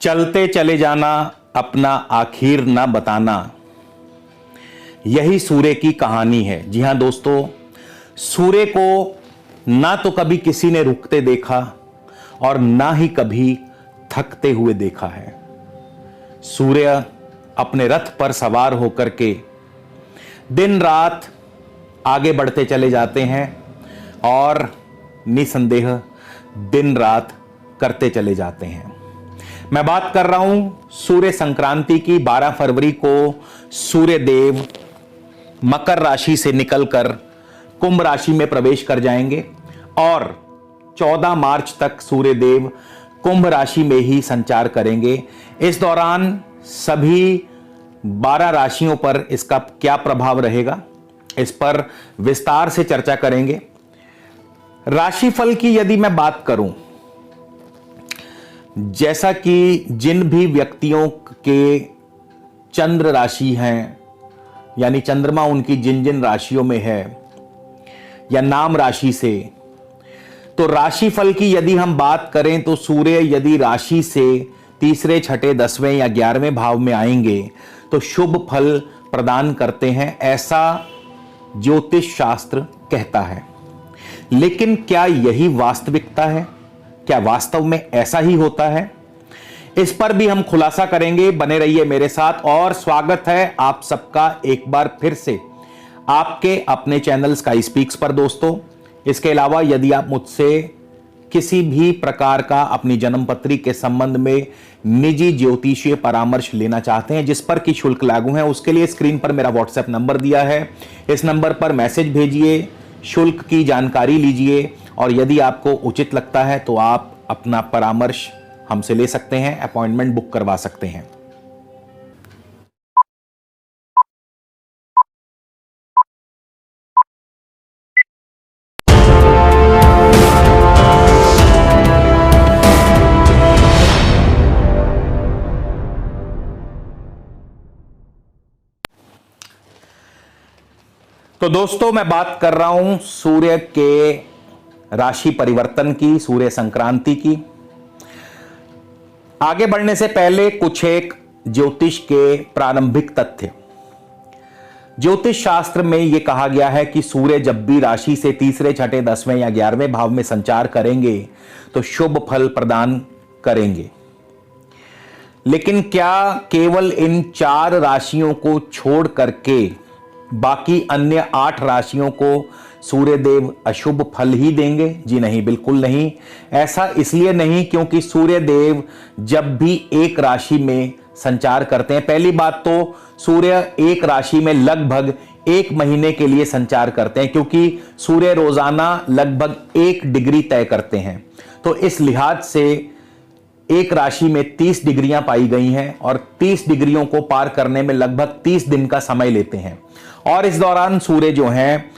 चलते चले जाना, अपना आखिर ना बताना, यही सूर्य की कहानी है। जी हां दोस्तों, सूर्य को ना तो कभी किसी ने रुकते देखा और ना ही कभी थकते हुए देखा है। सूर्य अपने रथ पर सवार होकर के दिन रात आगे बढ़ते चले जाते हैं और निसंदेह दिन रात करते चले जाते हैं। मैं बात कर रहा हूं सूर्य संक्रांति की। 12 फरवरी को सूर्य देव मकर राशि से निकलकर कुंभ राशि में प्रवेश कर जाएंगे और 14 मार्च तक सूर्य देव कुंभ राशि में ही संचार करेंगे। इस दौरान सभी 12 राशियों पर इसका क्या प्रभाव रहेगा, इस पर विस्तार से चर्चा करेंगे। राशिफल की यदि मैं बात करूं, जैसा कि जिन भी व्यक्तियों के चंद्र राशि हैं, यानी चंद्रमा उनकी जिन जिन राशियों में है या नाम राशि से, तो राशिफल की यदि हम बात करें तो सूर्य यदि राशि से तीसरे, छठे, 10वें या 11वें भाव में आएंगे तो शुभ फल प्रदान करते हैं, ऐसा ज्योतिष शास्त्र कहता है। लेकिन क्या यही वास्तविकता है? क्या वास्तव में ऐसा ही होता है? इस पर भी हम खुलासा करेंगे। बने रहिए मेरे साथ और स्वागत है आप सबका एक बार फिर से आपके अपने चैनल स्काई स्पीक्स पर दोस्तों। इसके अलावा यदि आप मुझसे किसी भी प्रकार का अपनी जन्मपत्री के संबंध में निजी ज्योतिषीय परामर्श लेना चाहते हैं जिस पर कि शुल्क लागू है, उसके लिए स्क्रीन पर मेरा व्हाट्सएप नंबर दिया है। इस नंबर पर मैसेज भेजिए, शुल्क की जानकारी लीजिए और यदि आपको उचित लगता है तो आप अपना परामर्श हमसे ले सकते हैं, अपॉइंटमेंट बुक करवा सकते हैं। तो दोस्तों, मैं बात कर रहा हूं सूर्य के राशि परिवर्तन की, सूर्य संक्रांति की। आगे बढ़ने से पहले कुछ एक ज्योतिष के प्रारंभिक तथ्य। ज्योतिष शास्त्र में यह कहा गया है कि सूर्य जब भी राशि से तीसरे, छठे, 10वें या 11वें भाव में संचार करेंगे तो शुभ फल प्रदान करेंगे। लेकिन क्या केवल इन 4 राशियों को छोड़ करके बाकी अन्य 8 राशियों को सूर्यदेव अशुभ फल ही देंगे? जी नहीं, बिल्कुल नहीं। ऐसा इसलिए नहीं क्योंकि सूर्यदेव जब भी एक राशि में संचार करते हैं, पहली बात तो सूर्य एक राशि में लगभग 1 महीने के लिए संचार करते हैं, क्योंकि सूर्य रोजाना लगभग 1 डिग्री तय करते हैं। तो इस लिहाज से एक राशि में 30 डिग्रियां पाई गई हैं और 30 डिग्रियों को पार करने में लगभग 30 दिन का समय लेते हैं। और इस दौरान सूर्य जो हैं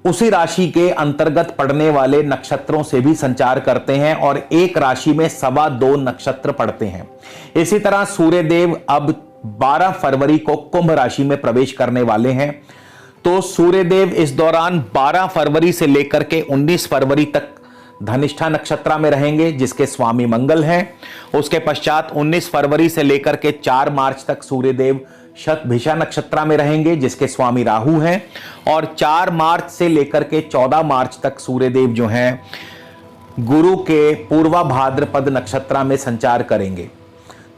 उसी राशि के अंतर्गत पड़ने वाले नक्षत्रों से भी संचार करते हैं और एक राशि में 2.25 नक्षत्र पड़ते हैं। इसी तरह सूर्यदेव अब 12 फरवरी को कुंभ राशि में प्रवेश करने वाले हैं। तो सूर्यदेव इस दौरान 12 फरवरी से लेकर के 19 फरवरी तक धनिष्ठा नक्षत्र में रहेंगे जिसके स्वामी मंगल हैं। उसके पश्चात 19 फरवरी से लेकर के 4 मार्च तक सूर्यदेव शतभिषा नक्षत्र में रहेंगे जिसके स्वामी राहु हैं और 4 मार्च से लेकर के 14 मार्च तक सूर्यदेव जो हैं गुरु के पूर्वा भाद्रपद नक्षत्र में संचार करेंगे।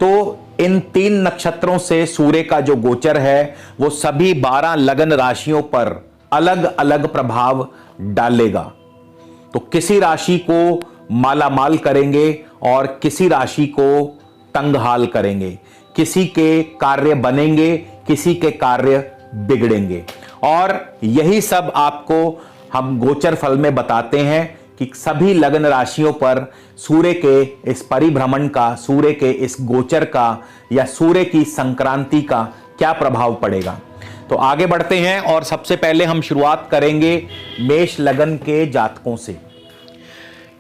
तो इन 3 नक्षत्रों से सूर्य का जो गोचर है वो सभी 12 लगन राशियों पर अलग अलग प्रभाव डालेगा। तो किसी राशि को मालामाल करेंगे और किसी राशि को तंगहाल करेंगे। किसी के कार्य बनेंगे, किसी के कार्य बिगड़ेंगे। और यही सब आपको हम गोचर फल में बताते हैं कि सभी लगन राशियों पर सूर्य के इस परिभ्रमण का, सूर्य के इस गोचर का या सूर्य की संक्रांति का क्या प्रभाव पड़ेगा। तो आगे बढ़ते हैं और सबसे पहले हम शुरुआत करेंगे मेष लगन के जातकों से।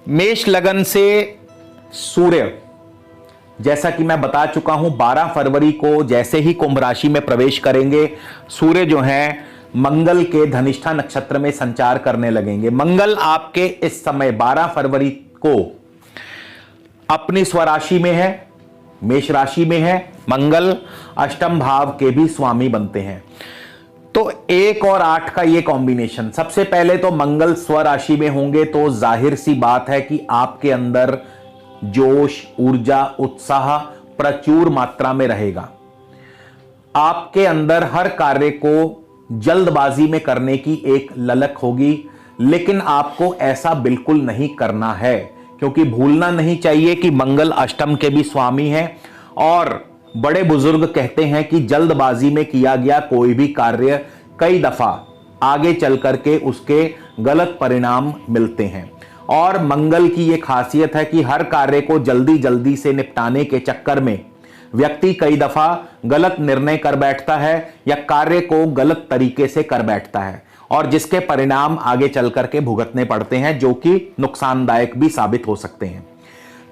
मेष लगन से सूर्य, जैसा कि मैं बता चुका हूं, 12 फरवरी को जैसे ही कुंभ राशि में प्रवेश करेंगे सूर्य जो हैं मंगल के धनिष्ठा नक्षत्र में संचार करने लगेंगे। मंगल आपके इस समय 12 फरवरी को अपनी स्वराशि में है मेष राशि में है, मंगल अष्टम भाव के भी स्वामी बनते हैं। तो 1 और 8 का ये कॉम्बिनेशन, सबसे पहले तो मंगल स्वराशि में होंगे तो जाहिर सी बात है कि आपके अंदर जोश, ऊर्जा, उत्साह प्रचुर मात्रा में रहेगा। आपके अंदर हर कार्य को जल्दबाजी में करने की एक ललक होगी, लेकिन आपको ऐसा बिल्कुल नहीं करना है, क्योंकि भूलना नहीं चाहिए कि मंगल अष्टम के भी स्वामी हैं और बड़े बुजुर्ग कहते हैं कि जल्दबाजी में किया गया कोई भी कार्य कई दफा आगे चल करके उसके गलत परिणाम मिलते हैं। और मंगल की यह खासियत है कि हर कार्य को जल्दी जल्दी से निपटाने के चक्कर में व्यक्ति कई दफा गलत निर्णय कर बैठता है या कार्य को गलत तरीके से कर बैठता है, और जिसके परिणाम आगे चल करके भुगतने पड़ते हैं, जो कि नुकसानदायक भी साबित हो सकते हैं।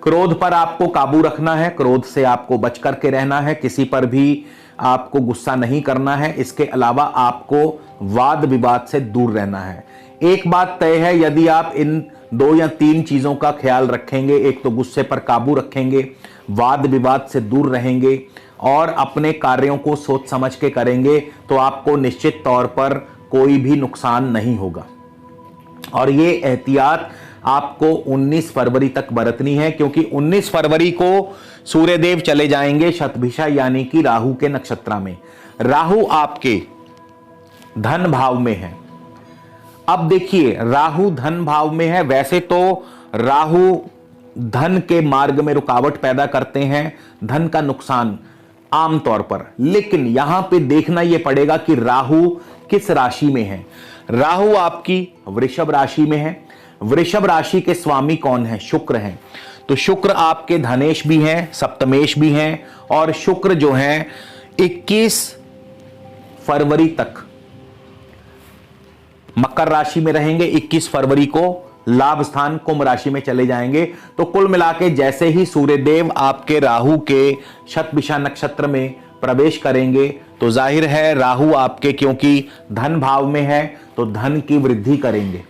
क्रोध पर आपको काबू रखना है, क्रोध से आपको बच करके रहना है, किसी पर भी आपको गुस्सा नहीं करना है। इसके अलावा आपको वाद विवाद से दूर रहना है। एक बात तय है, यदि आप इन 2 या 3 चीजों का ख्याल रखेंगे, एक तो गुस्से पर काबू रखेंगे, वाद विवाद से दूर रहेंगे और अपने कार्यों को सोच समझ के करेंगे, तो आपको निश्चित तौर पर कोई भी नुकसान नहीं होगा। और ये एहतियात आपको 19 फरवरी तक बरतनी है, क्योंकि 19 फरवरी को सूर्यदेव चले जाएंगे शतभिषा यानी कि राहु के नक्षत्र में। राहु आपके धन भाव में है। अब देखिए, राहु धन भाव में है। वैसे तो राहु धन के मार्ग में रुकावट पैदा करते हैं, धन का नुकसान आमतौर पर, लेकिन यहां पे देखना यह पड़ेगा कि राहु किस राशि में है। राहु आपकी वृषभ राशि में है। वृषभ राशि के स्वामी कौन है? शुक्र हैं। तो शुक्र आपके धनेश भी हैं, सप्तमेश भी हैं, और शुक्र जो हैं 21 फरवरी तक मकर राशि में रहेंगे। 21 फरवरी को लाभ स्थान कुंभ राशि में चले जाएंगे। तो कुल मिलाके जैसे ही सूर्यदेव आपके राहु के शतभिषा नक्षत्र में प्रवेश करेंगे, तो जाहिर है राहु आपके, क्योंकि धन भाव में है, तो धन की वृद्धि करेंगे।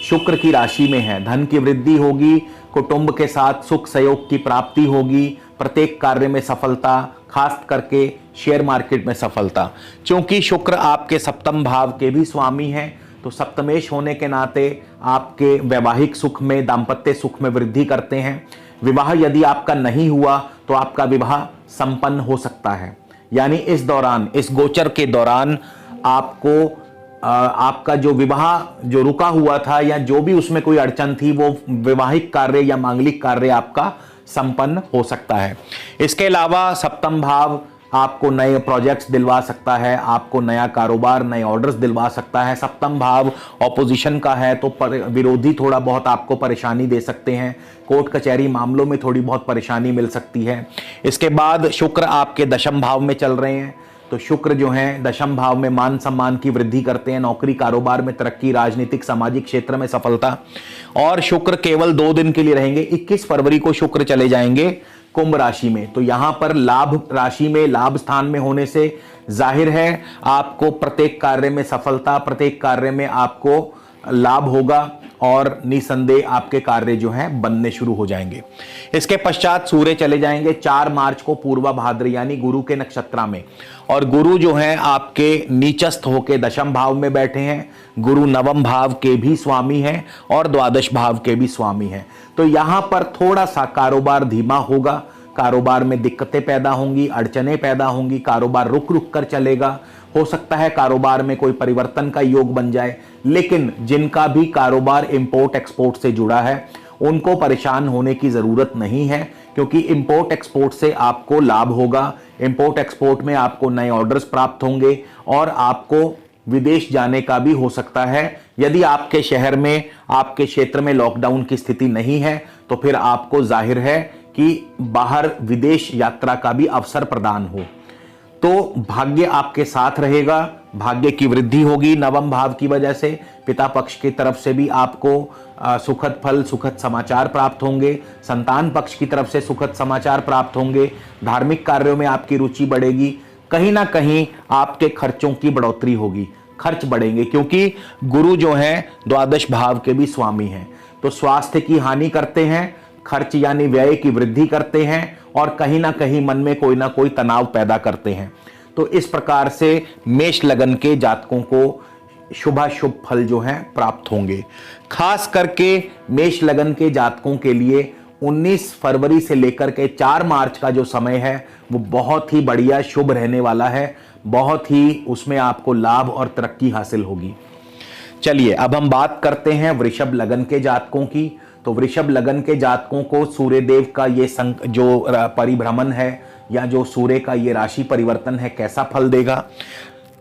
शुक्र की राशि में है, धन की वृद्धि होगी, कुटुंब के साथ सुख सहयोग की प्राप्ति होगी, प्रत्येक कार्य में सफलता, खास करके शेयर मार्केट में सफलता। क्योंकि शुक्र आपके सप्तम भाव के भी स्वामी हैं, तो सप्तमेश होने के नाते आपके वैवाहिक सुख में, दाम्पत्य सुख में वृद्धि करते हैं। विवाह यदि आपका नहीं हुआ तो आपका विवाह संपन्न हो सकता है। यानी इस दौरान, इस गोचर के दौरान आपको आपका जो विवाह जो रुका हुआ था या जो भी उसमें कोई अड़चन थी, वो वैवाहिक कार्य या मांगलिक कार्य आपका संपन्न हो सकता है। इसके अलावा सप्तम भाव आपको नए प्रोजेक्ट्स दिलवा सकता है, आपको नया कारोबार, नए ऑर्डर्स दिलवा सकता है। सप्तम भाव ऑपोजिशन का है, तो विरोधी थोड़ा बहुत आपको परेशानी दे सकते हैं, कोर्ट कचहरी मामलों में थोड़ी बहुत परेशानी मिल सकती है। इसके बाद शुक्र आपके दशम भाव में चल रहे हैं, तो शुक्र जो हैं दशम भाव में मान सम्मान की वृद्धि करते हैं, नौकरी कारोबार में तरक्की, राजनीतिक सामाजिक क्षेत्र में सफलता। और शुक्र केवल 2 दिन के लिए रहेंगे। 21 फरवरी को शुक्र चले जाएंगे कुंभ राशि में। तो यहां पर लाभ राशि में, लाभ स्थान में होने से जाहिर है आपको प्रत्येक कार्य में सफलता, प्रत्येक कार्य में आपको लाभ होगा और निसंदेह आपके कार्य जो हैं बनने शुरू हो जाएंगे। इसके पश्चात सूर्य चले जाएंगे 4 मार्च को पूर्वा भाद्र यानी गुरु के नक्षत्र में, और गुरु जो हैं आपके नीचस्थ होके दशम भाव में बैठे हैं। गुरु नवम भाव के भी स्वामी हैं और द्वादश भाव के भी स्वामी हैं। तो यहां पर थोड़ा सा कारोबार धीमा होगा, कारोबार में दिक्कतें पैदा होंगी, अड़चनें पैदा होंगी, कारोबार रुक रुक कर चलेगा। हो सकता है कारोबार में कोई परिवर्तन का योग बन जाए, लेकिन जिनका भी कारोबार इंपोर्ट एक्सपोर्ट से जुड़ा है उनको परेशान होने की जरूरत नहीं है, क्योंकि इंपोर्ट एक्सपोर्ट से आपको लाभ होगा। इंपोर्ट एक्सपोर्ट में आपको नए ऑर्डर्स प्राप्त होंगे और आपको विदेश जाने का भी हो सकता है। यदि आपके शहर में, आपके क्षेत्र में लॉकडाउन की स्थिति नहीं है, तो फिर आपको जाहिर है कि बाहर विदेश यात्रा का भी अवसर प्रदान हो। तो भाग्य आपके साथ रहेगा, भाग्य की वृद्धि होगी नवम भाव की वजह से। पिता पक्ष की तरफ से भी आपको सुखद फल, सुखद समाचार प्राप्त होंगे। संतान पक्ष की तरफ से सुखद समाचार प्राप्त होंगे। धार्मिक कार्यों में आपकी रुचि बढ़ेगी। कहीं ना कहीं आपके खर्चों की बढ़ोतरी होगी, खर्च बढ़ेंगे, क्योंकि गुरु जो हैं द्वादश भाव के भी स्वामी हैं, तो स्वास्थ्य की हानि करते हैं। खर्च यानी व्यय की वृद्धि करते हैं और कहीं ना कहीं मन में कोई ना कोई तनाव पैदा करते हैं। तो इस प्रकार से मेष लगन के जातकों को शुभाशुभ फल जो हैं प्राप्त होंगे। खास करके मेष लगन के जातकों के लिए 19 फरवरी से लेकर के 4 मार्च का जो समय है वो बहुत ही बढ़िया शुभ रहने वाला है। बहुत ही उसमें आपको लाभ और तरक्की हासिल होगी। चलिए अब हम बात करते हैं वृषभ लगन के जातकों की। तो वृषभ लगन के जातकों को सूर्यदेव का ये जो परिभ्रमण है या जो सूर्य का ये राशि परिवर्तन है कैसा फल देगा।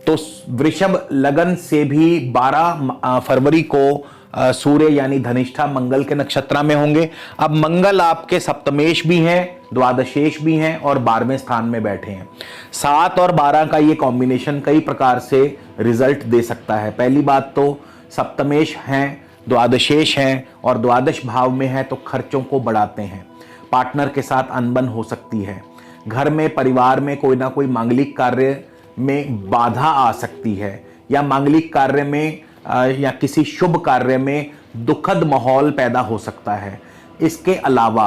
तो वृषभ लगन से भी 12 फरवरी को सूर्य यानी धनिष्ठा मंगल के नक्षत्र में होंगे। अब मंगल आपके सप्तमेश भी हैं, द्वादशेश भी हैं और 12वें स्थान में बैठे हैं। 7 और 12 का ये कॉम्बिनेशन कई प्रकार से रिजल्ट दे सकता है। पहली बात तो सप्तमेश हैं, द्वादशेश हैं और द्वादश भाव में है तो खर्चों को बढ़ाते हैं। पार्टनर के साथ अनबन हो सकती है। घर में परिवार में कोई ना कोई मांगलिक कार्य में बाधा आ सकती है या मांगलिक कार्य में या किसी शुभ कार्य में दुखद माहौल पैदा हो सकता है। इसके अलावा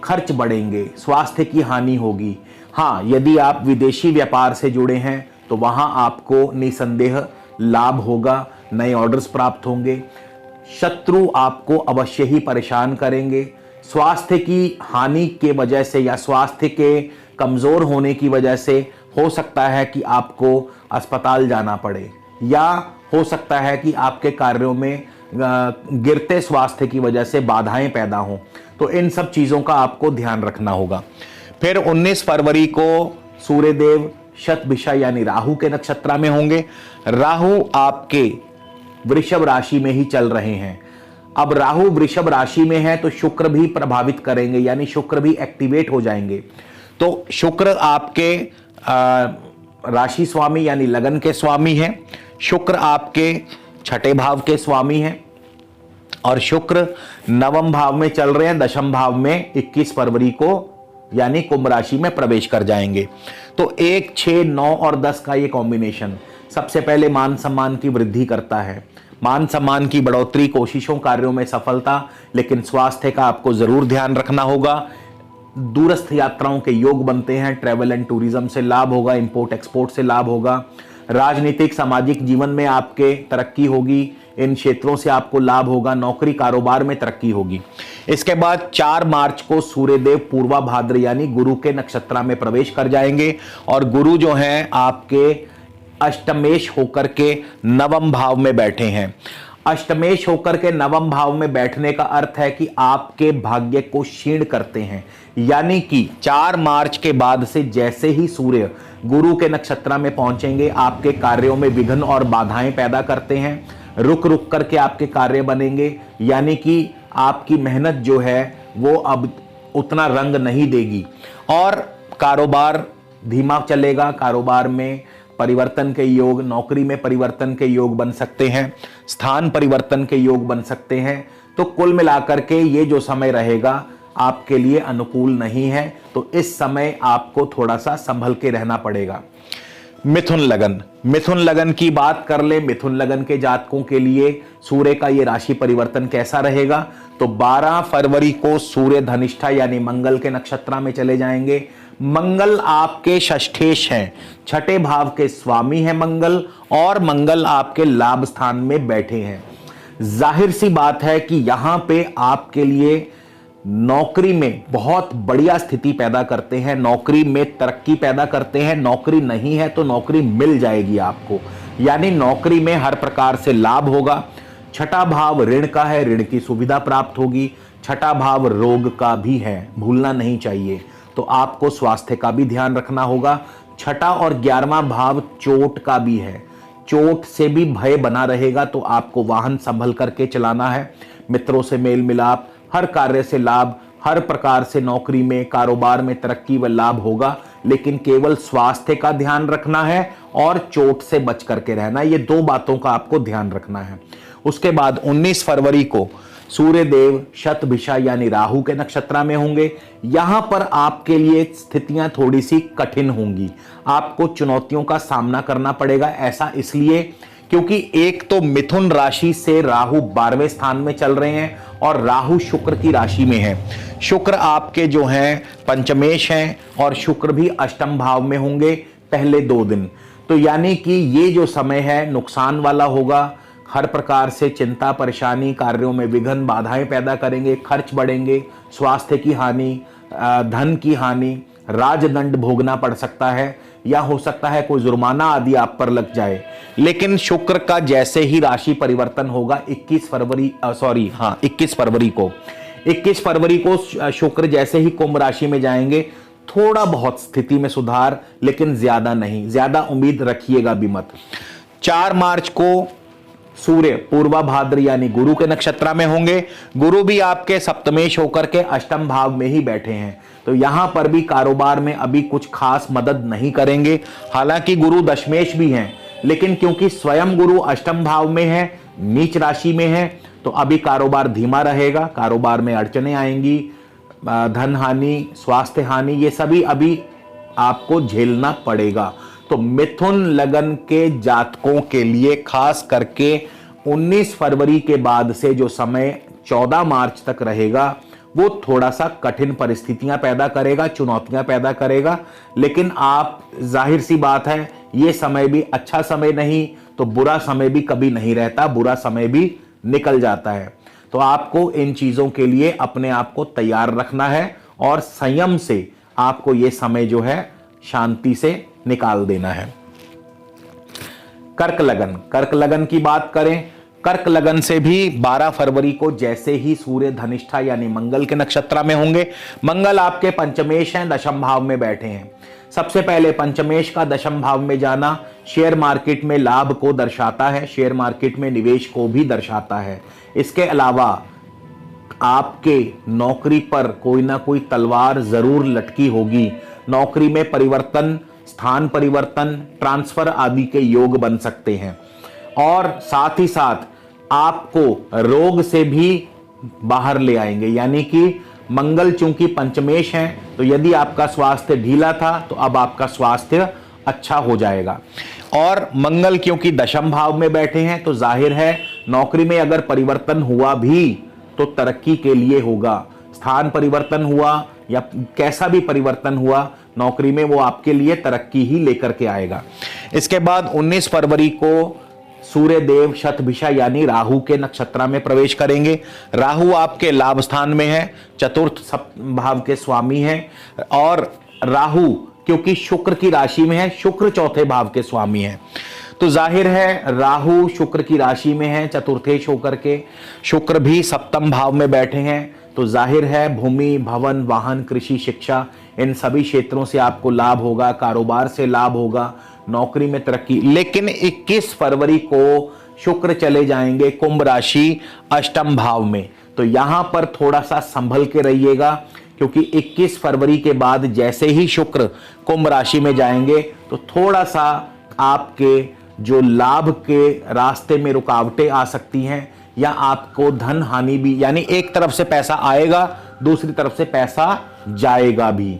खर्च बढ़ेंगे, स्वास्थ्य की हानि होगी। हाँ, यदि आप विदेशी व्यापार से जुड़े हैं तो वहां आपको निसंदेह लाभ होगा, नए ऑर्डर्स प्राप्त होंगे। शत्रु आपको अवश्य ही परेशान करेंगे। स्वास्थ्य की हानि के वजह से या स्वास्थ्य के कमजोर होने की वजह से हो सकता है कि आपको अस्पताल जाना पड़े या हो सकता है कि आपके कार्यों में गिरते स्वास्थ्य की वजह से बाधाएं पैदा हों। तो इन सब चीजों का आपको ध्यान रखना होगा। फिर 19 फरवरी को सूर्यदेव शतभिषा यानी राहु के नक्षत्र में होंगे। राहु आपके वृषभ राशि में ही चल रहे हैं। अब राहु वृषभ राशि में है तो शुक्र भी प्रभावित करेंगे यानी शुक्र भी एक्टिवेट हो जाएंगे। तो शुक्र आपके राशि स्वामी यानी लगन के स्वामी हैं। शुक्र आपके छठे भाव के स्वामी हैं और शुक्र नवम भाव में चल रहे हैं। दशम भाव में 21 फरवरी को यानी कुंभ राशि में प्रवेश कर जाएंगे। तो 1, 6, 9 और 10 का ये कॉम्बिनेशन सबसे पहले मान सम्मान की वृद्धि करता है। मान सम्मान की बढ़ोतरी, कोशिशों कार्यों में सफलता, लेकिन स्वास्थ्य का आपको जरूर ध्यान रखना होगा। दूरस्थ यात्राओं के योग बनते हैं। ट्रैवल एंड टूरिज्म से लाभ होगा, इंपोर्ट एक्सपोर्ट से लाभ होगा। राजनीतिक सामाजिक जीवन में आपके तरक्की होगी, इन क्षेत्रों से आपको लाभ होगा। नौकरी कारोबार में तरक्की होगी। इसके बाद 4 मार्च को सूर्यदेव पूर्वा भाद्र यानी गुरु के नक्षत्र में प्रवेश कर जाएंगे और गुरु जो हैं आपके अष्टमेश होकर के नवम भाव में बैठे हैं। अष्टमेश होकर के नवम भाव में बैठने का अर्थ है कि आपके भाग्य को क्षीण करते हैं। यानी कि 4 मार्च के बाद से जैसे ही सूर्य गुरु के नक्षत्र में पहुंचेंगे आपके कार्यों में विघ्न और बाधाएं पैदा करते हैं। रुक रुक करके आपके कार्य बनेंगे यानी कि आपकी मेहनत जो है वो अब उतना रंग नहीं देगी और कारोबार धीमा चलेगा। कारोबार में परिवर्तन के योग, नौकरी में परिवर्तन के योग बन सकते हैं, स्थान परिवर्तन के योग बन सकते हैं। तो कुल मिलाकर के ये जो समय रहेगा आपके लिए अनुकूल नहीं है। तो इस समय आपको थोड़ा सा संभल के रहना पड़ेगा। मिथुन लगन, मिथुन लगन की बात कर ले। मिथुन लगन के जातकों के लिए सूर्य का ये राशि परिवर्तन कैसा रहेगा। तो 12 फरवरी को सूर्य धनिष्ठा यानी मंगल के नक्षत्र में चले जाएंगे। मंगल आपके षष्ठेश हैं, छठे भाव के स्वामी हैं मंगल और मंगल आपके लाभ स्थान में बैठे हैं। जाहिर सी बात है कि यहां पे आपके लिए नौकरी में बहुत बढ़िया स्थिति पैदा करते हैं, नौकरी में तरक्की पैदा करते हैं। नौकरी नहीं है तो नौकरी मिल जाएगी आपको, यानी नौकरी में हर प्रकार से लाभ होगा। छठा भाव ऋण का है, ऋण की सुविधा प्राप्त होगी। छठा भाव रोग का भी है, भूलना नहीं चाहिए। तो आपको स्वास्थ्य का भी ध्यान रखना होगा। छठा और 11वां भाव चोट का भी है, चोट से भी भय बना रहेगा। तो आपको वाहन संभल करके चलाना है। मित्रों से मेल मिलाप, हर कार्य से लाभ, हर प्रकार से नौकरी में कारोबार में तरक्की व लाभ होगा, लेकिन केवल स्वास्थ्य का ध्यान रखना है और चोट से बच करके रहना। ये 2 बातों का आपको ध्यान रखना है। उसके बाद 19 फरवरी को सूर्यदेव शतभिषा यानी राहु के नक्षत्र में होंगे। यहां पर आपके लिए स्थितियां थोड़ी सी कठिन होंगी, आपको चुनौतियों का सामना करना पड़ेगा। ऐसा इसलिए क्योंकि एक तो मिथुन राशि से राहु 12वें स्थान में चल रहे हैं और राहु शुक्र की राशि में है। शुक्र आपके जो हैं पंचमेश हैं और शुक्र भी अष्टम भाव में होंगे पहले 2 दिन। तो यानी कि ये जो समय है नुकसान वाला होगा, हर प्रकार से चिंता परेशानी, कार्यों में विघ्न बाधाएं पैदा करेंगे, खर्च बढ़ेंगे, स्वास्थ्य की हानि, धन की हानि, राजदंड भोगना पड़ सकता है या हो सकता है कोई जुर्माना आदि आप पर लग जाए। लेकिन शुक्र का जैसे ही राशि परिवर्तन होगा 21 फरवरी को शुक्र जैसे ही कुंभ राशि में जाएंगे, थोड़ा बहुत स्थिति में सुधार, लेकिन ज्यादा नहीं, ज्यादा उम्मीद रखिएगा भी मत। 4 मार्च को सूर्य पूर्वा भाद्र यानी गुरु के नक्षत्र में होंगे। गुरु भी आपके सप्तमेश होकर के अष्टम भाव में ही बैठे हैं, तो यहां पर भी कारोबार में अभी कुछ खास मदद नहीं करेंगे। हालांकि गुरु दशमेश भी हैं, लेकिन क्योंकि स्वयं गुरु अष्टम भाव में है, नीच राशि में है, तो अभी कारोबार धीमा रहेगा, कारोबार में अड़चने आएंगी, धन हानि, स्वास्थ्य हानि, ये सभी अभी आपको झेलना पड़ेगा। तो मिथुन लगन के जातकों के लिए खास करके 19 फरवरी के बाद से जो समय 14 मार्च तक रहेगा वो थोड़ा सा कठिन परिस्थितियां पैदा करेगा, चुनौतियां पैदा करेगा। लेकिन आप, जाहिर सी बात है, ये समय भी अच्छा समय नहीं तो बुरा समय भी कभी नहीं रहता, बुरा समय भी निकल जाता है। तो आपको इन चीजों के लिए अपने आप को तैयार रखना है और संयम से आपको ये समय जो है शांति से निकाल देना है। कर्क लगन की बात करें, कर्क लगन से भी 12 फरवरी को जैसे ही सूर्य धनिष्ठा यानी मंगल के नक्षत्र में होंगे, मंगल आपके पंचमेश हैं, दशम भाव में बैठे हैं। सबसे पहले पंचमेश का दशम भाव में जाना शेयर मार्केट में लाभ को दर्शाता है, शेयर मार्केट में निवेश को भी दर्शाता है। इसके अलावा आपके नौकरी पर कोई ना कोई तलवार जरूर लटकी होगी, नौकरी में परिवर्तन, स्थान परिवर्तन, ट्रांसफर आदि के योग बन सकते हैं। और साथ ही साथ आपको रोग से भी बाहर ले आएंगे, यानी कि मंगल चूंकि पंचमेश हैं, तो यदि आपका स्वास्थ्य ढीला था तो अब आपका स्वास्थ्य अच्छा हो जाएगा। और मंगल क्योंकि दशम भाव में बैठे हैं, तो जाहिर है नौकरी में अगर परिवर्तन हुआ भी तो तरक्की के लिए होगा। स्थान परिवर्तन हुआ या कैसा भी परिवर्तन हुआ नौकरी में, वो आपके लिए तरक्की ही लेकर के आएगा। इसके बाद 19 फरवरी को सूर्य देव शतभिषा यानी राहु के नक्षत्र में प्रवेश करेंगे। राहु आपके लाभ स्थान में है, चतुर्थ भाव के स्वामी हैं। और राहु क्योंकि शुक्र की राशि में है, शुक्र चौथे भाव के स्वामी हैं, तो जाहिर है राहु शुक्र की राशि में है चतुर्थेश होकर के, शुक्र भी सप्तम भाव में बैठे हैं, तो जाहिर है भूमि, भवन, वाहन, कृषि, शिक्षा, इन सभी क्षेत्रों से आपको लाभ होगा, कारोबार से लाभ होगा, नौकरी में तरक्की। लेकिन 21 फरवरी को शुक्र चले जाएंगे कुंभ राशि अष्टम भाव में, तो यहां पर थोड़ा सा संभल के रहिएगा, क्योंकि 21 फरवरी के बाद जैसे ही शुक्र कुंभ राशि में जाएंगे तो थोड़ा सा आपके जो लाभ के रास्ते में रुकावटें आ सकती हैं, या आपको धन हानि भी, यानी एक तरफ से पैसा आएगा दूसरी तरफ से पैसा जाएगा भी,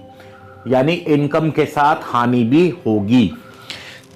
यानी इनकम के साथ हानि भी होगी।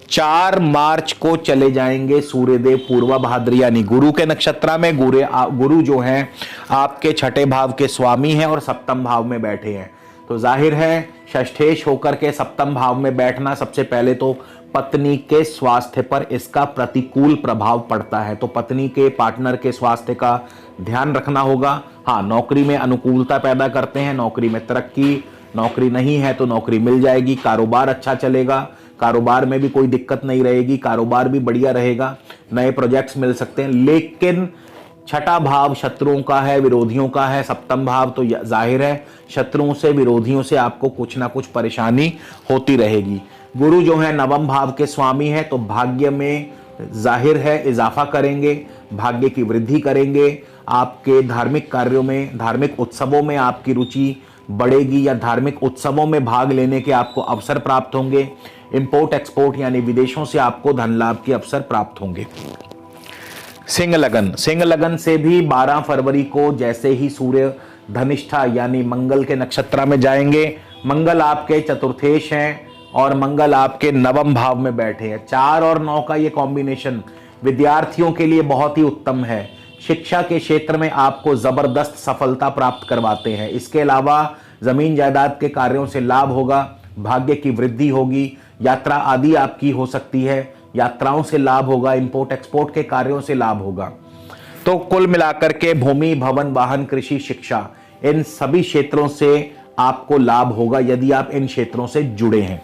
4 मार्च को चले जाएंगे सूर्यदेव पूर्वा भाद्र यानी गुरु के नक्षत्र में। गुरु जो हैं आपके छठे भाव के स्वामी हैं और सप्तम भाव में बैठे हैं, तो जाहिर है षष्ठेश होकर के सप्तम भाव में बैठना, सबसे पहले तो पत्नी के स्वास्थ्य पर इसका प्रतिकूल प्रभाव पड़ता है, तो पत्नी के, पार्टनर के स्वास्थ्य का ध्यान रखना होगा। हाँ, नौकरी में अनुकूलता पैदा करते हैं, नौकरी में तरक्की, नौकरी नहीं है तो नौकरी मिल जाएगी, कारोबार अच्छा चलेगा, कारोबार में भी कोई दिक्कत नहीं रहेगी, कारोबार भी बढ़िया रहेगा, नए प्रोजेक्ट्स मिल सकते हैं। लेकिन छठा भाव शत्रुओं का है, विरोधियों का है, सप्तम भाव, तो जाहिर है शत्रुओं से, विरोधियों से आपको कुछ ना कुछ परेशानी होती रहेगी। गुरु जो है नवम भाव के स्वामी है, तो भाग्य में जाहिर है इजाफा करेंगे, भाग्य की वृद्धि करेंगे, आपके धार्मिक कार्यों में, धार्मिक उत्सवों में आपकी रुचि बढ़ेगी, या धार्मिक उत्सवों में भाग लेने के आपको अवसर प्राप्त होंगे। इंपोर्ट एक्सपोर्ट यानी विदेशों से आपको धन लाभ के अवसर प्राप्त होंगे। सिंह लगन से भी 12 फरवरी को जैसे ही सूर्य धनिष्ठा यानी मंगल के नक्षत्र में जाएंगे, मंगल आपके चतुर्थेश हैं और मंगल आपके नवम भाव में बैठे हैं। 4 और 9 का ये कॉम्बिनेशन, विद्यार्थियों के लिए बहुत ही उत्तम है। शिक्षा के क्षेत्र में आपको जबरदस्त सफलता प्राप्त करवाते हैं। इसके अलावा जमीन जायदाद के कार्यों से लाभ होगा, भाग्य की वृद्धि होगी, यात्रा आदि आपकी हो सकती है, यात्राओं से लाभ होगा, इंपोर्ट एक्सपोर्ट के कार्यों से लाभ होगा। तो कुल मिलाकर के भूमि, भवन, वाहन, कृषि, शिक्षा, इन सभी क्षेत्रों से आपको लाभ होगा यदि आप इन क्षेत्रों से जुड़े हैं।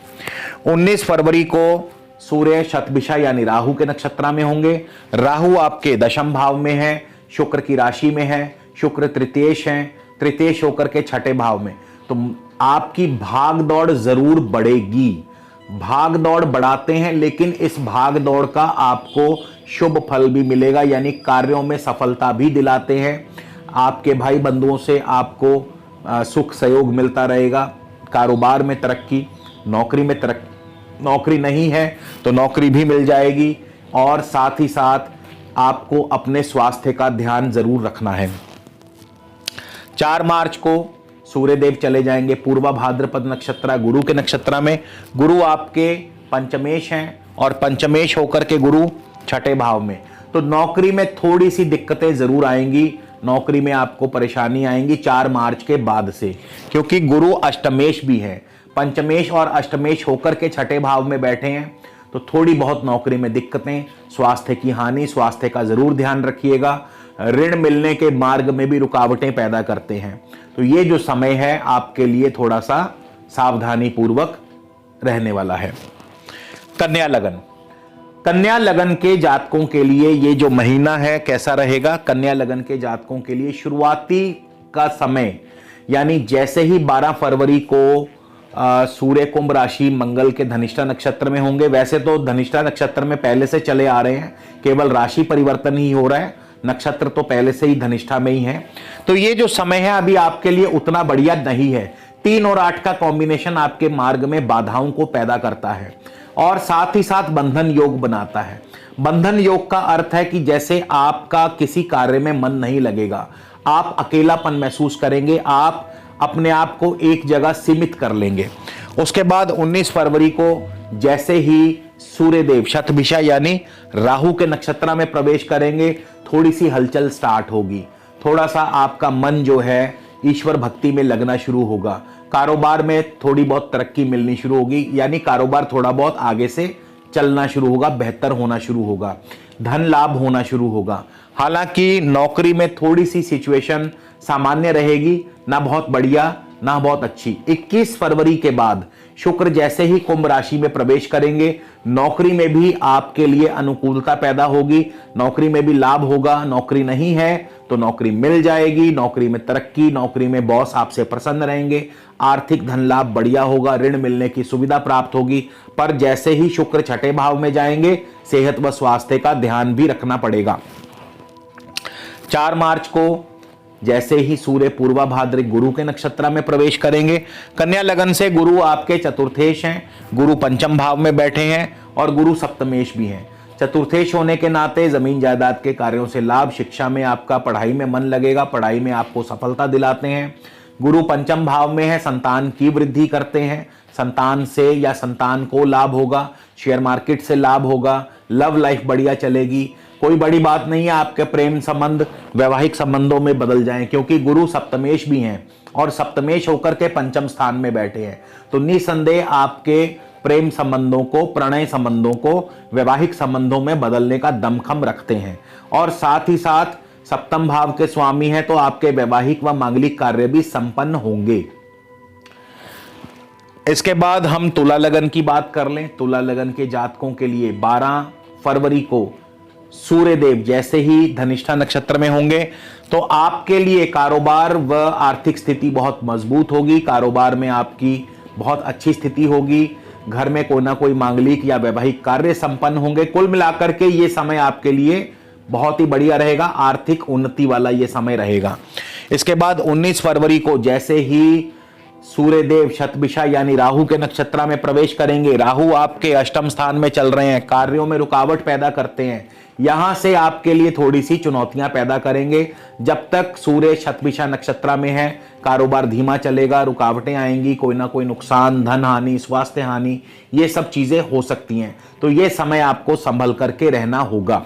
19 फरवरी को सूर्य शतभिषा यानी राहु के नक्षत्र में होंगे। राहु आपके दशम भाव में है, शुक्र की राशि में है, शुक्र तृतीयेश है, तृतीयेश होकर के छठे भाव में। तो आपकी भाग दौड़ जरूर बढ़ेगी। भाग दौड़ बढ़ाते हैं, लेकिन इस भाग दौड़ का आपको शुभ फल भी मिलेगा, यानी कार्यों में सफलता भी दिलाते हैं। आपके भाई बंधुओं से आपको सुख सहयोग मिलता रहेगा। कारोबार में तरक्की, नौकरी में तरक्की, नौकरी नहीं है तो नौकरी भी मिल जाएगी। और साथ ही साथ आपको अपने स्वास्थ्य का ध्यान जरूर रखना है। 4 मार्च को सूर्यदेव चले जाएंगे पूर्वा भाद्रपद नक्षत्र, गुरु के नक्षत्र में। गुरु आपके पंचमेश हैं और पंचमेश होकर के गुरु छठे भाव में। तो नौकरी में थोड़ी सी दिक्कतें जरूर आएंगी, नौकरी में आपको परेशानी आएंगी 4 मार्च के बाद से, क्योंकि गुरु अष्टमेश भी है। पंचमेश और अष्टमेश होकर के छठे भाव में बैठे हैं, तो थोड़ी बहुत नौकरी में दिक्कतें, स्वास्थ्य की हानि, स्वास्थ्य का जरूर ध्यान रखिएगा। ऋण मिलने के मार्ग में भी रुकावटें पैदा करते हैं। तो ये जो समय है आपके लिए थोड़ा सा सावधानी पूर्वक रहने वाला है। कन्या लगन, कन्या लगन के जातकों के लिए ये जो महीना है कैसा रहेगा? कन्या लगन के जातकों के लिए शुरुआती का समय, यानी जैसे ही 12 फरवरी को सूर्य कुंभ राशि मंगल के धनिष्ठा नक्षत्र में होंगे। वैसे तो धनिष्ठा नक्षत्र में पहले से चले आ रहे हैं, केवल राशि परिवर्तन ही हो रहा है, नक्षत्र तो पहले से ही धनिष्ठा में ही है। तो ये जो समय है अभी आपके लिए उतना बढ़िया नहीं है। 3 और 8 का कॉम्बिनेशन आपके मार्ग में बाधाओं को पैदा करता है और साथ ही साथ बंधन योग बनाता है। बंधन योग का अर्थ है कि जैसे आपका किसी कार्य में मन नहीं लगेगा, आप अकेलापन महसूस करेंगे, आप अपने आप को एक जगह सीमित कर लेंगे। उसके बाद 19 फरवरी को जैसे ही सूर्यदेव शतभिषा यानी राहु के नक्षत्र में प्रवेश करेंगे, थोड़ी सी हलचल स्टार्ट होगी। थोड़ा सा आपका मन जो है ईश्वर भक्ति में लगना शुरू होगा। कारोबार में थोड़ी बहुत तरक्की मिलनी शुरू होगी, यानी कारोबार थोड़ा बहुत आगे से चलना शुरू होगा, बेहतर होना शुरू होगा, धन लाभ होना शुरू होगा। हालांकि नौकरी में थोड़ी सी सिचुएशन सामान्य रहेगी, ना बहुत बढ़िया ना बहुत अच्छी। 21 फरवरी के बाद शुक्र जैसे ही कुंभ राशि में प्रवेश करेंगे, नौकरी में भी आपके लिए अनुकूलता पैदा होगी, नौकरी में भी लाभ होगा। नौकरी नहीं है तो नौकरी मिल जाएगी, नौकरी में तरक्की, नौकरी में बॉस आपसे प्रसन्न रहेंगे, आर्थिक धन लाभ बढ़िया होगा, ऋण मिलने की सुविधा प्राप्त होगी। पर जैसे ही शुक्र छठे भाव में जाएंगे, सेहत व स्वास्थ्य का ध्यान भी रखना पड़ेगा। 4 मार्च को जैसे ही सूर्य पूर्वा भाद्र गुरु के नक्षत्र में प्रवेश करेंगे, कन्या लगन से गुरु आपके चतुर्थेश हैं, गुरु पंचम भाव में बैठे हैं और गुरु सप्तमेश भी हैं। चतुर्थेश होने के नाते जमीन जायदाद के कार्यों से लाभ, शिक्षा में आपका पढ़ाई में मन लगेगा, पढ़ाई में आपको सफलता दिलाते हैं। गुरु पंचम भाव में है, संतान की वृद्धि करते हैं, संतान से या संतान को लाभ होगा, शेयर मार्केट से लाभ होगा, लव लाइफ बढ़िया चलेगी। कोई बड़ी बात नहीं है आपके प्रेम संबंध वैवाहिक संबंधों में बदल जाएं, क्योंकि गुरु सप्तमेश भी हैं और सप्तमेश होकर के पंचम स्थान में बैठे हैं। तो निसंदेह आपके प्रेम संबंधों को, प्रणय संबंधों को वैवाहिक संबंधों में बदलने का दमखम रखते हैं। और साथ ही साथ सप्तम भाव के स्वामी हैं, तो आपके वैवाहिक व मांगलिक कार्य भी संपन्न होंगे। इसके बाद हम तुला लगन की बात कर लें। तुला लगन के जातकों के लिए 12 फरवरी को सूर्यदेव जैसे ही धनिष्ठा नक्षत्र में होंगे, तो आपके लिए कारोबार व आर्थिक स्थिति बहुत मजबूत होगी। कारोबार में आपकी बहुत अच्छी स्थिति होगी, घर में कोई ना कोई मांगलिक या वैवाहिक कार्य संपन्न होंगे। कुल मिलाकर के ये समय आपके लिए बहुत ही बढ़िया रहेगा, आर्थिक उन्नति वाला ये समय रहेगा। इसके बाद 19 फरवरी को जैसे ही सूर्य देव शतभिषा यानी राहु के नक्षत्र में प्रवेश करेंगे। राहु आपके अष्टम स्थान में चल रहे हैं, कार्यों में रुकावट पैदा करते हैं, यहां से आपके लिए थोड़ी सी चुनौतियां पैदा करेंगे। जब तक सूर्य शतभिषा नक्षत्र में है कारोबार धीमा चलेगा, रुकावटें आएंगी, कोई ना कोई नुकसान, धन हानि, स्वास्थ्य हानि, ये सब चीजें हो सकती हैं। तो ये समय आपको संभल करके रहना होगा।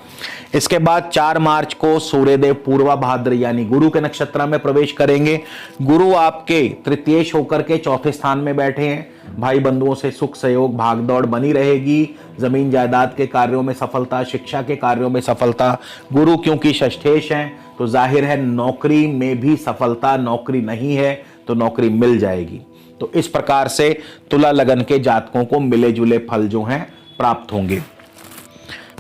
इसके बाद 4 मार्च को सूर्यदेव पूर्वा भाद्र यानी गुरु के नक्षत्र में प्रवेश करेंगे। गुरु आपके तृतीयेश होकर के चौथे स्थान में बैठे हैं। भाई बंधुओं से सुख सहयोग भागदौड़ बनी रहेगी। जमीन जायदाद के कार्यों में सफलता, शिक्षा के कार्यों में सफलता। गुरु क्योंकि षष्ठेश हैं तो जाहिर है नौकरी में भी सफलता, नौकरी नहीं है तो नौकरी मिल जाएगी। तो इस प्रकार से तुला लगन के जातकों को मिले जुले फल जो हैं प्राप्त होंगे।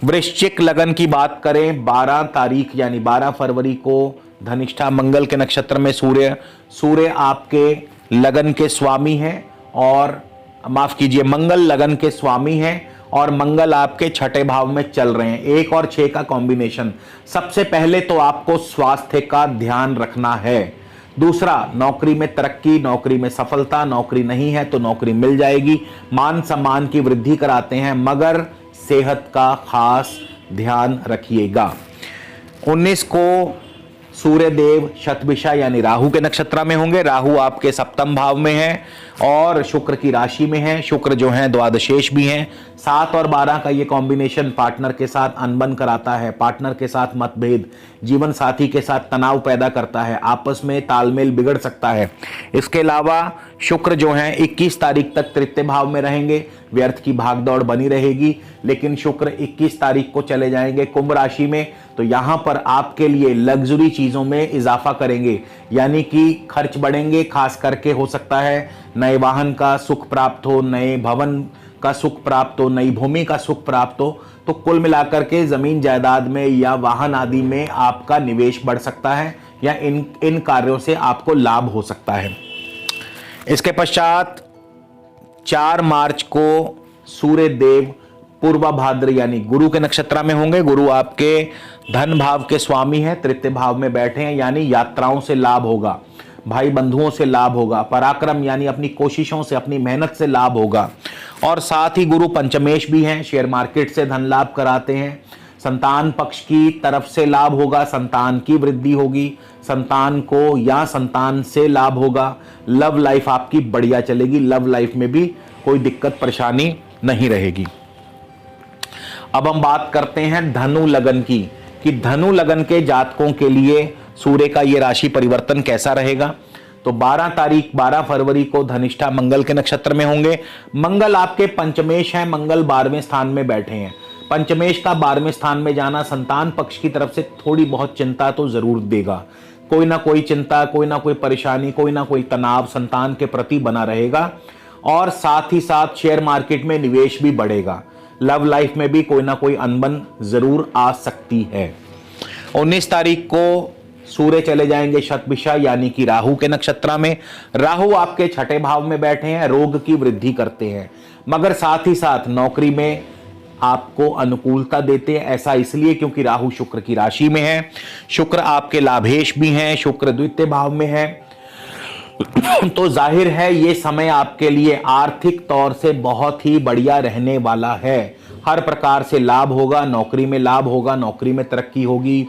वृश्चिक लगन की बात करें, 12 तारीख यानी 12 फरवरी को धनिष्ठा मंगल के नक्षत्र में सूर्य आपके लगन के स्वामी हैं, और माफ कीजिए मंगल लगन के स्वामी हैं और मंगल आपके छठे भाव में चल रहे हैं। 1 और 6 का कॉम्बिनेशन। सबसे पहले तो आपको स्वास्थ्य का ध्यान रखना है। दूसरा, नौकरी में तरक्की, नौकरी में सफलता, नौकरी नहीं है तो नौकरी मिल जाएगी। मान सम्मान की वृद्धि कराते हैं, मगर सेहत का खास ध्यान रखिएगा। 19 को सूर्यदेव शतभिषा यानी राहु के नक्षत्र में होंगे। राहु आपके सप्तम भाव में है और शुक्र की राशि में है। शुक्र जो है द्वादशेश भी हैं। 7 और 12 का ये कॉम्बिनेशन पार्टनर के साथ अनबन कराता है, पार्टनर के साथ मतभेद, जीवन साथी के साथ तनाव पैदा करता है, आपस में तालमेल बिगड़ सकता है। इसके अलावा शुक्र जो है 21 तारीख तक तृतीय भाव में रहेंगे, व्यर्थ की भागदौड़ बनी रहेगी। लेकिन शुक्र 21 तारीख को चले जाएंगे कुंभ राशि में, तो यहां पर आपके लिए लग्जरी चीजों में इजाफा करेंगे, यानी कि खर्च बढ़ेंगे। खास करके हो सकता है नए वाहन का सुख प्राप्त हो, नए भवन का सुख प्राप्त हो, नई भूमि का सुख प्राप्त हो। तो कुल मिलाकर के जमीन जायदाद में या वाहन आदि में आपका निवेश बढ़ सकता है या इन कार्यों से आपको लाभ हो सकता है। इसके पश्चात 4 मार्च को सूर्य देव पूर्वा भाद्र यानी गुरु के नक्षत्र में होंगे। गुरु आपके धन भाव के स्वामी हैं, तृतीय भाव में बैठे हैं, यानी यात्राओं से लाभ होगा, भाई बंधुओं से लाभ होगा, पराक्रम यानी अपनी कोशिशों से, अपनी मेहनत से लाभ होगा। और साथ ही गुरु पंचमेश भी हैं, शेयर मार्केट से धन लाभ कराते हैं। संतान पक्ष की तरफ से लाभ होगा, संतान की वृद्धि होगी, संतान को या संतान से लाभ होगा। लव लाइफ आपकी बढ़िया चलेगी, लव लाइफ में भी कोई दिक्कत परेशानी नहीं रहेगी। अब हम बात करते हैं धनु लगन की, कि धनु लगन के जातकों के लिए सूर्य का ये राशि परिवर्तन कैसा रहेगा। तो 12 फरवरी को धनिष्ठा मंगल के नक्षत्र में होंगे। मंगल आपके पंचमेश हैं, मंगल 12वें स्थान में बैठे हैं। पंचमेश का 12वें स्थान में जाना संतान पक्ष की तरफ से थोड़ी बहुत चिंता तो जरूर देगा। कोई ना कोई चिंता, कोई ना कोई परेशानी, कोई ना कोई तनाव संतान के प्रति बना रहेगा। और साथ ही साथ शेयर मार्केट में निवेश भी बढ़ेगा। लव लाइफ में भी कोई ना कोई अनबन जरूर आ सकती है। 19 तारीख को सूर्य चले जाएंगे शतभिषा यानी कि राहु के नक्षत्र में। राहु आपके छठे भाव में बैठे हैं, रोग की वृद्धि करते हैं, मगर साथ ही साथ नौकरी में आपको अनुकूलता देते हैं। ऐसा इसलिए क्योंकि राहु शुक्र की राशि में है। शुक्र आपके लाभेश भी हैं, शुक्र द्वितीय भाव में है। तो जाहिर है ये समय आपके लिए आर्थिक तौर से बहुत ही बढ़िया रहने वाला है। हर प्रकार से लाभ होगा, नौकरी में लाभ होगा, नौकरी में तरक्की होगी,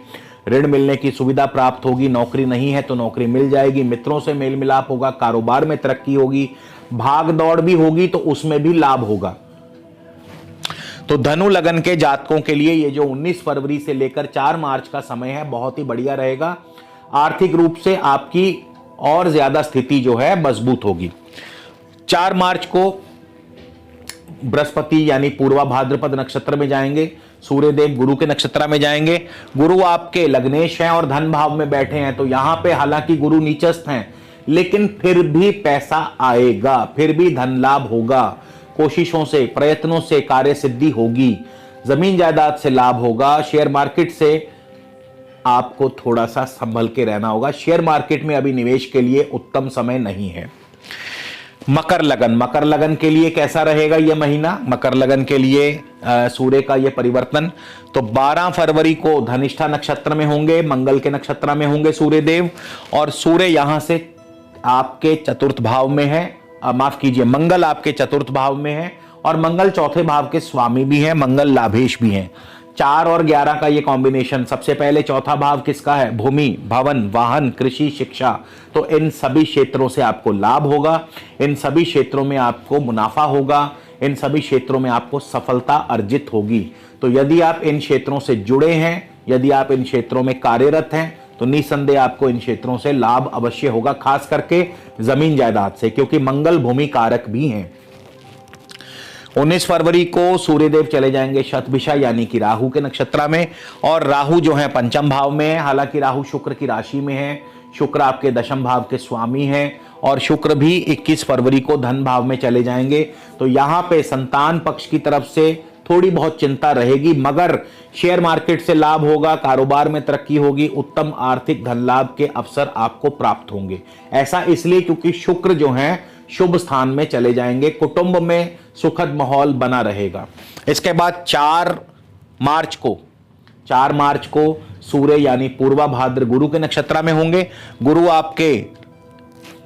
ऋण मिलने की सुविधा प्राप्त होगी, नौकरी नहीं है तो नौकरी मिल जाएगी, मित्रों से मेल मिलाप होगा, कारोबार में तरक्की होगी, भाग दौड़ भी होगी तो उसमें भी लाभ होगा। तो धनु लगन के जातकों के लिए ये जो 19 फरवरी से लेकर 4 मार्च का समय है बहुत ही बढ़िया रहेगा। आर्थिक रूप से आपकी और ज्यादा स्थिति जो है मजबूत होगी। 4 मार्च को बृहस्पति यानी पूर्वा भाद्रपद नक्षत्र में जाएंगे, सूर्यदेव गुरु के नक्षत्र में जाएंगे। गुरु आपके लग्नेश हैं और धन भाव में बैठे हैं, तो यहां पे हालांकि गुरु नीचस्थ हैं, लेकिन फिर भी पैसा आएगा, फिर भी धन लाभ होगा, कोशिशों से, प्रयत्नों से कार्य सिद्धि होगी, जमीन जायदाद से लाभ होगा। शेयर मार्केट से आपको थोड़ा सा संभल के रहना होगा। शेयर मार्केट में अभी निवेश के लिए उत्तम समय नहीं है। मकर लगन के लिए कैसा रहेगा यह महीना? मकर लगन के लिए सूर्य का यह परिवर्तन, तो 12 फरवरी को धनिष्ठा नक्षत्र में होंगे, मंगल के नक्षत्र में होंगे सूर्यदेव, और सूर्य यहां से आपके चतुर्थ भाव में है, माफ कीजिए, मंगल आपके चतुर्थ भाव में है और मंगल चौथे भाव के स्वामी भी हैं, मंगल लाभेश भी हैं। 4 और 11 का ये कॉम्बिनेशन, सबसे पहले चौथा भाव किसका है? भूमि, भवन, वाहन, कृषि, शिक्षा। तो इन सभी क्षेत्रों से आपको लाभ होगा, इन सभी क्षेत्रों में आपको मुनाफा होगा, इन सभी क्षेत्रों में आपको सफलता अर्जित होगी। तो यदि आप इन क्षेत्रों से जुड़े हैं, यदि आप इन क्षेत्रों में कार्यरत हैं, तो निसंदेह आपको इन क्षेत्रों से लाभ अवश्य होगा, खास करके जमीन जायदाद से, क्योंकि मंगल भूमि कारक भी हैं। 19 फरवरी को सूर्यदेव चले जाएंगे शतभिषा यानी कि राहु के नक्षत्र में, और राहु जो है पंचम भाव में है। हालांकि राहु शुक्र की राशि में है, शुक्र आपके दशम भाव के स्वामी हैं, और शुक्र भी 21 फरवरी को धन भाव में चले जाएंगे। तो यहां पे संतान पक्ष की तरफ से थोड़ी बहुत चिंता रहेगी, मगर शेयर मार्केट से लाभ होगा, कारोबार में तरक्की होगी, उत्तम आर्थिक धन लाभ के अवसर आपको प्राप्त होंगे। ऐसा इसलिए क्योंकि शुक्र जो है शुभ स्थान में चले जाएंगे, कुटुंब में सुखद माहौल बना रहेगा। इसके बाद 4 मार्च को सूर्य यानी पूर्वा भाद्र गुरु के नक्षत्र में होंगे। गुरु आपके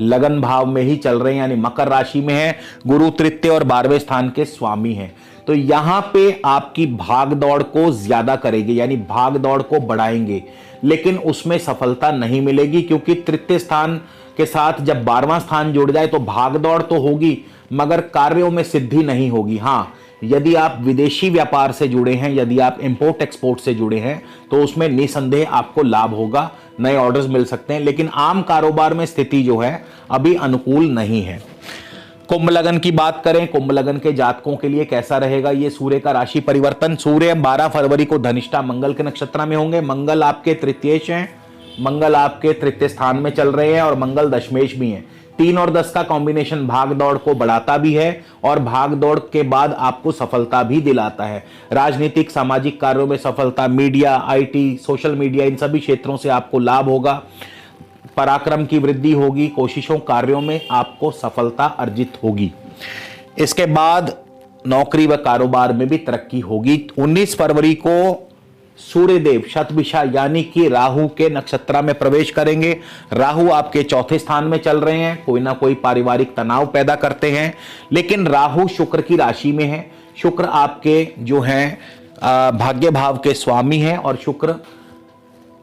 लगन भाव में ही चल रहे हैं, यानी मकर राशि में है। गुरु तृतीय और 12वें स्थान के स्वामी हैं। तो यहां पे आपकी भाग दौड़ को ज्यादा करेगी, यानी भाग दौड़ को बढ़ाएंगे, लेकिन उसमें सफलता नहीं मिलेगी, क्योंकि तृतीय स्थान के साथ जब 12वां स्थान जुड़ जाए तो भाग दौड़ तो होगी, मगर कार्यों में सिद्धि नहीं होगी। हां, यदि आप विदेशी व्यापार से जुड़े हैं, यदि आप इंपोर्ट एक्सपोर्ट से जुड़े हैं, तो उसमें निसंदेह आपको लाभ होगा, नए ऑर्डर्स मिल सकते हैं, लेकिन आम कारोबार में स्थिति जो है अभी अनुकूल नहीं है। कुंभ लगन की बात करें, कुंभ लगन के जातकों के लिए कैसा रहेगा ये सूर्य का राशि परिवर्तन? सूर्य 12 फरवरी को धनिष्ठा मंगल के नक्षत्र में होंगे। मंगल आपके तृतीयेश हैं, मंगल आपके तृतीय स्थान में चल रहे हैं, और मंगल दशमेश भी हैं। 3 और 10 का कॉम्बिनेशन भाग दौड़ को बढ़ाता भी है, और भाग दौड़ के बाद आपको सफलता भी दिलाता है। राजनीतिक सामाजिक कार्यों में सफलता, मीडिया, IT, सोशल मीडिया, इन सभी क्षेत्रों से आपको लाभ होगा। पराक्रम की वृद्धि होगी, कोशिशों कार्यों में आपको सफलता अर्जित होगी। इसके बाद नौकरी व कारोबार में भी तरक्की होगी। 19 फरवरी को सूर्यदेव शतभिषा यानी कि राहु के नक्षत्र में प्रवेश करेंगे। राहु आपके चौथे स्थान में चल रहे हैं, कोई ना कोई पारिवारिक तनाव पैदा करते हैं, लेकिन राहु शुक्र की राशि में है। शुक्र आपके जो हैं भाग्य भाव के स्वामी हैं, और शुक्र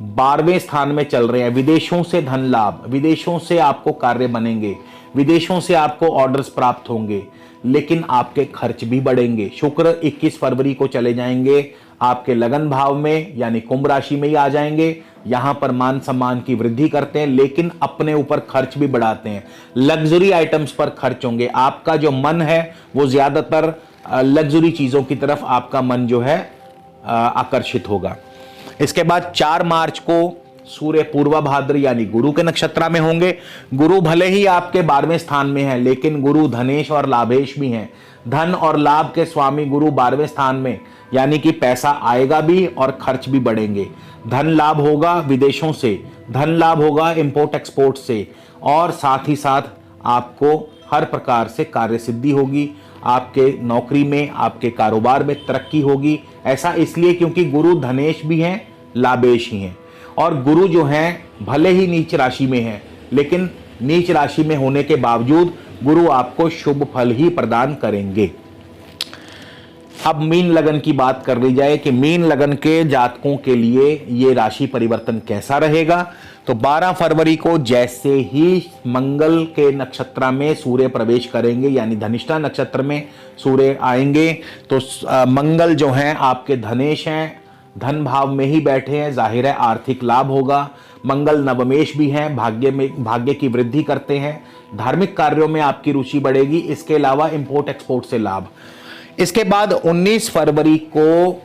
12वें स्थान में चल रहे हैं। विदेशों से धन लाभ, विदेशों से आपको कार्य बनेंगे, विदेशों से आपको ऑर्डर्स प्राप्त होंगे, लेकिन आपके खर्च भी बढ़ेंगे। शुक्र 21 फरवरी को चले जाएंगे आपके लगन भाव में, यानी कुंभ राशि में ही आ जाएंगे। यहां पर मान सम्मान की वृद्धि करते हैं, लेकिन अपने ऊपर खर्च भी बढ़ाते हैं। लग्जरी आइटम्स पर खर्च होंगे। आपका जो मन है वो ज्यादातर लग्जरी चीजों की तरफ आपका मन जो है आकर्षित होगा। इसके बाद 4 मार्च को सूर्य पूर्वा भाद्र यानी गुरु के नक्षत्र में होंगे। गुरु भले ही आपके 12वें स्थान में है, लेकिन गुरु धनेश और लाभेश भी हैं। धन और लाभ के स्वामी गुरु 12वें स्थान में, यानी कि पैसा आएगा भी और खर्च भी बढ़ेंगे। धन लाभ होगा विदेशों से, धन लाभ होगा इंपोर्ट एक्सपोर्ट से, और साथ ही साथ आपको हर प्रकार से कार्य सिद्धि होगी। आपके नौकरी में, आपके कारोबार में तरक्की होगी। ऐसा इसलिए क्योंकि गुरु धनेश भी हैं, लाभेश ही हैं, और गुरु जो हैं भले ही नीच राशि में हैं, लेकिन नीच राशि में होने के बावजूद गुरु आपको शुभ फल ही प्रदान करेंगे। अब मीन लगन की बात कर ली जाए कि मीन लगन के जातकों के लिए ये राशि परिवर्तन कैसा रहेगा। तो 12 फरवरी को जैसे ही मंगल के नक्षत्र में सूर्य प्रवेश करेंगे, यानी धनिष्ठा नक्षत्र में सूर्य आएंगे, तो मंगल जो हैं आपके धनेश हैं, धन भाव में ही बैठे हैं, जाहिर है आर्थिक लाभ होगा। मंगल नवमेश भी हैं, भाग्य की वृद्धि करते हैं। धार्मिक कार्यों में आपकी रुचि बढ़ेगी। इसके अलावा इंपोर्ट एक्सपोर्ट से लाभ। इसके बाद 19 फरवरी को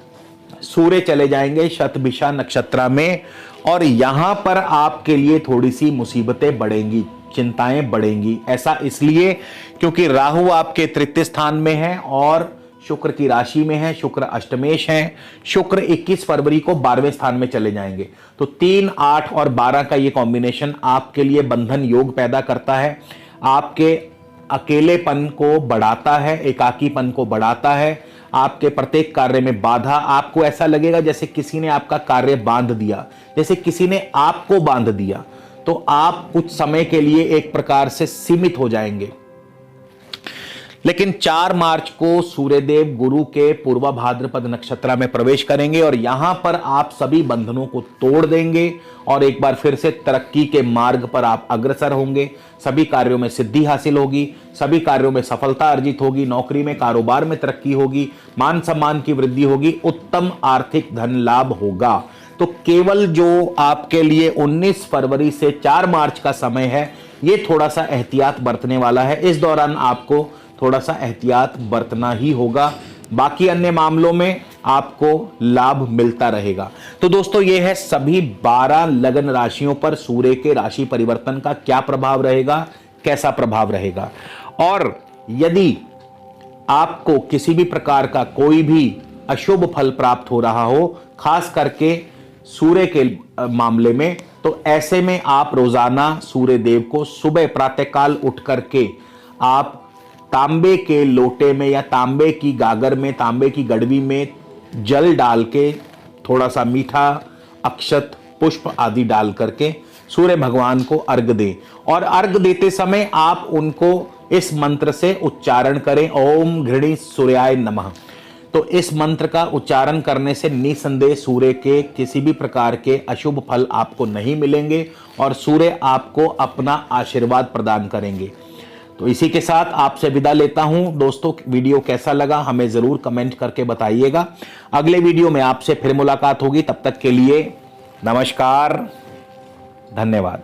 सूर्य चले जाएंगे शतभिषा नक्षत्र में, और यहां पर आपके लिए थोड़ी सी मुसीबतें बढ़ेंगी, चिंताएं बढ़ेंगी। ऐसा इसलिए क्योंकि राहु आपके तृतीय स्थान में है और शुक्र की राशि में है, शुक्र अष्टमेश हैं। शुक्र 21 फरवरी को 12वें स्थान में चले जाएंगे। तो 3, 8 और 12 का ये कॉम्बिनेशन आपके लिए बंधन योग पैदा करता है, आपके अकेलेपन को बढ़ाता है, एकाकीपन को बढ़ाता है, आपके प्रत्येक कार्य में बाधा। आपको ऐसा लगेगा जैसे किसी ने आपका कार्य बांध दिया, जैसे किसी ने आपको बांध दिया। तो आप कुछ समय के लिए एक प्रकार से सीमित हो जाएंगे। लेकिन 4 मार्च को सूर्यदेव गुरु के पूर्वा भाद्रपद नक्षत्र में प्रवेश करेंगे और यहां पर आप सभी बंधनों को तोड़ देंगे और एक बार फिर से तरक्की के मार्ग पर आप अग्रसर होंगे। सभी कार्यों में सिद्धि हासिल होगी, सभी कार्यों में सफलता अर्जित होगी, नौकरी में कारोबार में तरक्की होगी, मान सम्मान की वृद्धि होगी, उत्तम आर्थिक धन लाभ होगा। तो केवल जो आपके लिए 19 फरवरी से 4 मार्च का समय है, ये थोड़ा सा एहतियात बरतने वाला है। इस दौरान आपको थोड़ा सा एहतियात बरतना ही होगा, बाकी अन्य मामलों में आपको लाभ मिलता रहेगा। तो दोस्तों, ये है सभी 12 लगन राशियों पर सूर्य के राशि परिवर्तन का क्या प्रभाव रहेगा, कैसा प्रभाव रहेगा। और यदि आपको किसी भी प्रकार का कोई भी अशुभ फल प्राप्त हो रहा हो, खास करके सूर्य के मामले में, तो ऐसे में आप रोजाना सूर्य देव को सुबह प्रातःकाल उठ करके आप तांबे के लोटे में या तांबे की गागर में, तांबे की गड़वी में जल डाल के थोड़ा सा मीठा अक्षत पुष्प आदि डाल करके सूर्य भगवान को अर्घ दें। और अर्घ देते समय आप उनको इस मंत्र से उच्चारण करें, ओम घृणी सूर्याय नमः। तो इस मंत्र का उच्चारण करने से निसंदेह सूर्य के किसी भी प्रकार के अशुभ फल आपको नहीं मिलेंगे और सूर्य आपको अपना आशीर्वाद प्रदान करेंगे। तो इसी के साथ आपसे विदा लेता हूं दोस्तों। वीडियो कैसा लगा हमें जरूर कमेंट करके बताइएगा। अगले वीडियो में आपसे फिर मुलाकात होगी, तब तक के लिए नमस्कार, धन्यवाद।